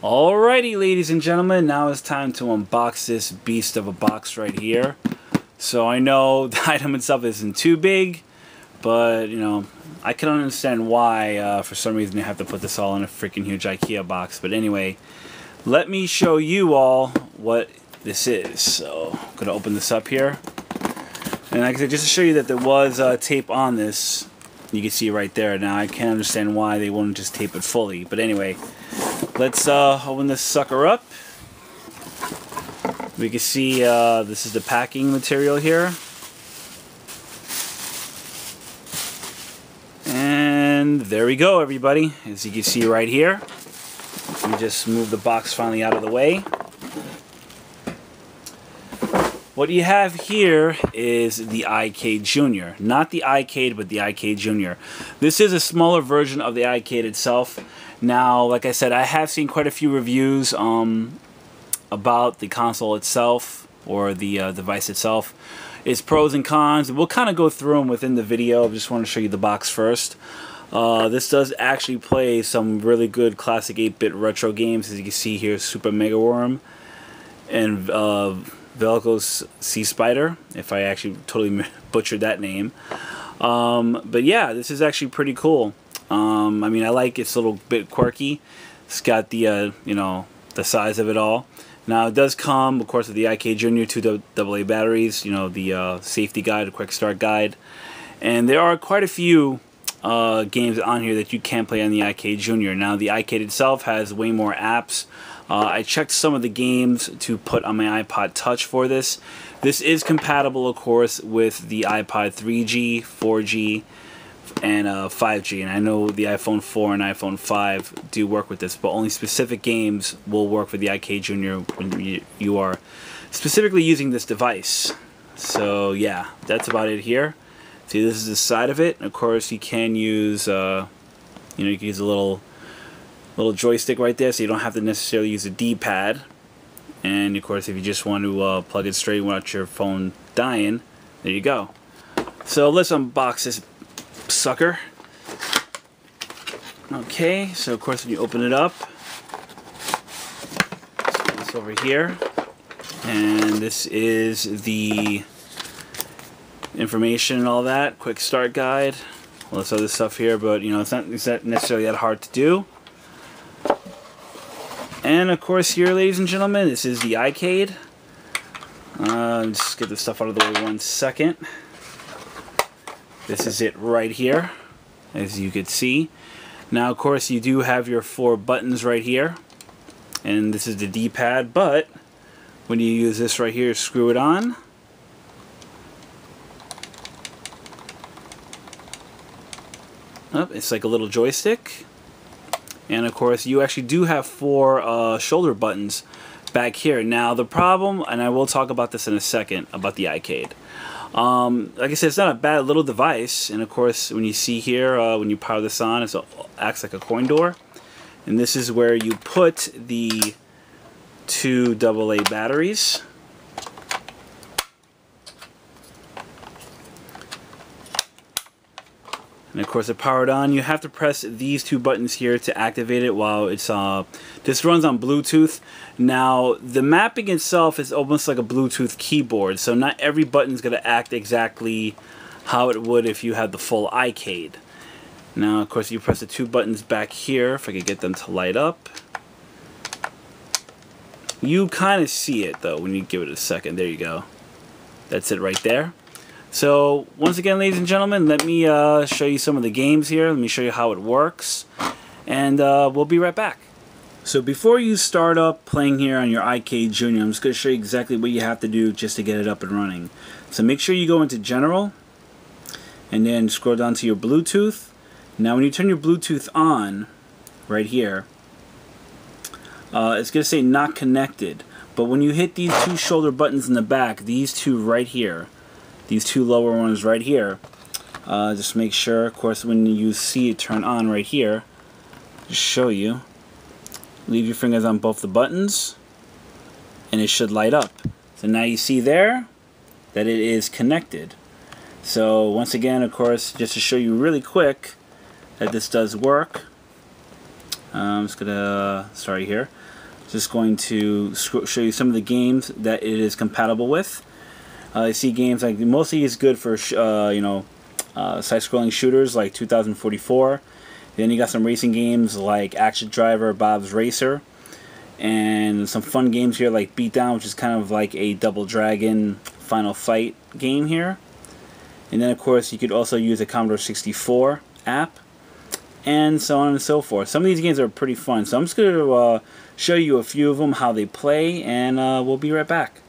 Alrighty, ladies and gentlemen, now it's time to unbox this beast of a box right here. So I know the item itself isn't too big, but you know, I can understand why for some reason you have to put this all in a freaking huge IKEA box. But anyway, let me show you all what this is. So I'm gonna open this up here, and like I said, just to show you that there was tape on this. You can see right there. Now I can't understand why they wouldn't just tape it fully, but anyway, let's open this sucker up. We can see this is the packing material here, and there we go, everybody. As you can see right here, let me just move the box finally out of the way. What you have here is the iCade Junior. Not the iCade, but the iCade Junior. This is a smaller version of the iCade itself. Now, like I said, I have seen quite a few reviews about the console itself, or the device itself. Its pros and cons. We'll kind of go through them within the video. I just want to show you the box first. This does actually play some really good classic 8-bit retro games. As you can see here, Super Mega Worm and Velko's Sea Spider, if I actually totally butchered that name. But yeah, this is actually pretty cool. I mean, I like it's a little bit quirky. It's got the, you know, the size of it all. Now, it does come, of course, with the iCade Junior 2 AA batteries, you know, the safety guide, the quick start guide. And there are quite a few games on here that you can play on the iCade Junior. Now, the iCade itself has way more apps. I checked some of the games to put on my iPod Touch for this. This is compatible, of course, with the iPod 3G, 4G, and 5G. And I know the iPhone 4 and iPhone 5 do work with this, but only specific games will work with the iCade Junior when you are specifically using this device. So yeah, that's about it here. See, this is the side of it. And of course, you can use, you know, you can use a little joystick right there, so you don't have to necessarily use a D-pad. And of course, if you just want to plug it straight without your phone dying, there you go. So let's unbox this sucker. Okay, so of course when you open it up, it's over here, and this is the information and all that, quick start guide, all this other stuff here, but you know, it's not necessarily that hard to do. And of course here, ladies and gentlemen, this is the iCade. Just get this stuff out of the way 1 second. This is it right here, as you can see. Now, of course, you do have your 4 buttons right here, and this is the D-pad, but when you use this right here, screw it on. Oh, it's like a little joystick. And of course, you actually do have 4 shoulder buttons back here. Now, the problem, and I will talk about this in a second, about the iCade. Like I said, it's not a bad little device. And of course, when you see here, when you power this on, it acts like a coin door. And this is where you put the 2 AA batteries. And of course, to power it on, you have to press these 2 buttons here to activate it while it's, this runs on Bluetooth. Now, the mapping itself is almost like a Bluetooth keyboard, so not every button is going to act exactly how it would if you had the full iCade. Now, of course, you press the 2 buttons back here, if I could get them to light up. You kind of see it, though, when you give it a second. There you go. That's it right there. So, once again, ladies and gentlemen, let me show you some of the games here. Let me show you how it works. And we'll be right back. So, before you start up playing here on your iCade Junior, I'm just going to show you exactly what you have to do just to get it up and running. So, make sure you go into General, and then scroll down to your Bluetooth. Now, when you turn your Bluetooth on, right here, it's going to say not connected. But when you hit these 2 shoulder buttons in the back, these 2 right here, these 2 lower ones right here, just make sure, of course, when you see it turn on right here, just show you, leave your fingers on both the buttons, and it should light up. So now you see there that it is connected. So once again, of course, just to show you really quick that this does work, I'm just gonna start here. Just going to show you some of the games that it is compatible with. I see games like mostly it's good for side-scrolling shooters like 2044. Then you got some racing games like Action Driver, Bob's Racer, and some fun games here like Beatdown, which is kind of like a Double Dragon Final Fight game here. And then of course you could also use a Commodore 64 app, and so on and so forth. Some of these games are pretty fun, so I'm just going to show you a few of them, how they play, and we'll be right back.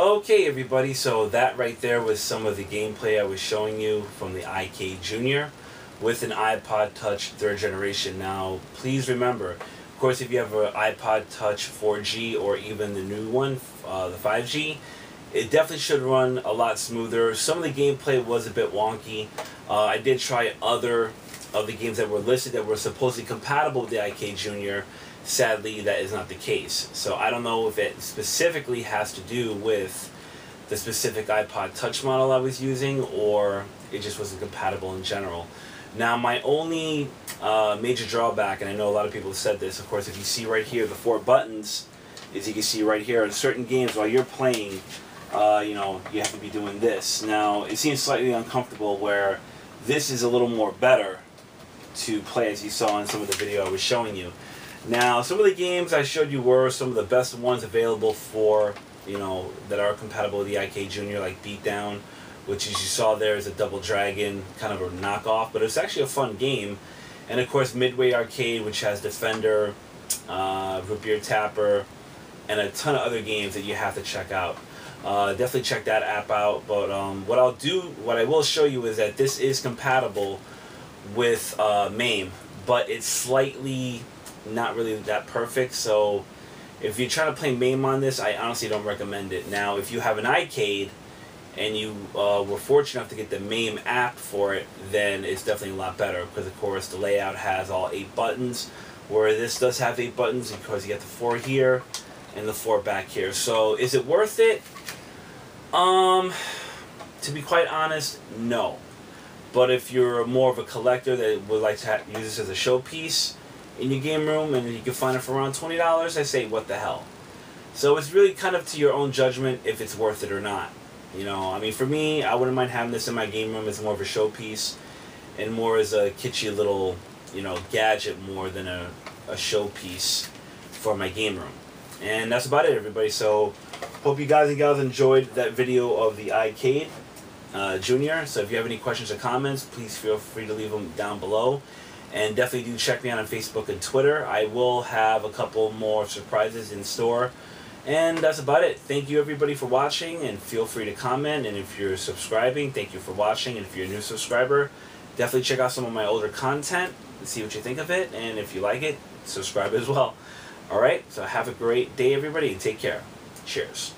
Okay, everybody, so that right there was some of the gameplay I was showing you from the iCade Junior with an iPod Touch 3rd generation. Now, please remember, of course, if you have an iPod Touch 4G or even the new one, the 5G, it definitely should run a lot smoother. Some of the gameplay was a bit wonky. I did try other of the games that were listed that were supposedly compatible with the iCade Junior. Sadly, that is not the case. So I don't know if it specifically has to do with the specific iPod Touch model I was using, or it just wasn't compatible in general. Now, my only major drawback, and I know a lot of people have said this, of course, if you see right here, the 4 buttons, as you can see right here, in certain games while you're playing, you know, you have to be doing this. Now, it seems slightly uncomfortable where this is a little more better to play, as you saw in some of the video I was showing you. Now, some of the games I showed you were some of the best ones available for, you know, that are compatible with the iCade Junior, like Beatdown, which, as you saw there, is a Double Dragon, kind of a knockoff, but it's actually a fun game. And of course, Midway Arcade, which has Defender, Root Beer Tapper, and a ton of other games that you have to check out. Definitely check that app out. But what I will show you is that this is compatible with MAME, but it's slightly not really that perfect. So if you're trying to play MAME on this, I honestly don't recommend it. Now, if you have an iCade and you were fortunate enough to get the MAME app for it, then it's definitely a lot better, because of course the layout has all 8 buttons, where this does have 8 buttons because you get the 4 here and the 4 back here. So is it worth it? To be quite honest, no. But if you're more of a collector that would like to use this as a showpiece in your game room, and you can find it for around $20, I say what the hell. So it's really kind of to your own judgment if it's worth it or not. You know, I mean, for me, I wouldn't mind having this in my game room as more of a showpiece and more as a kitschy little, you know, gadget more than a showpiece for my game room. And that's about it, everybody. So hope you guys and gals enjoyed that video of the iCade Junior. So if you have any questions or comments, please feel free to leave them down below. And definitely do check me out on Facebook and Twitter. I will have a couple more surprises in store. And that's about it. Thank you, everybody, for watching, and feel free to comment. And if you're subscribing, thank you for watching. And if you're a new subscriber, definitely check out some of my older content and see what you think of it. And if you like it, subscribe as well. All right, so have a great day, everybody, and take care. Cheers.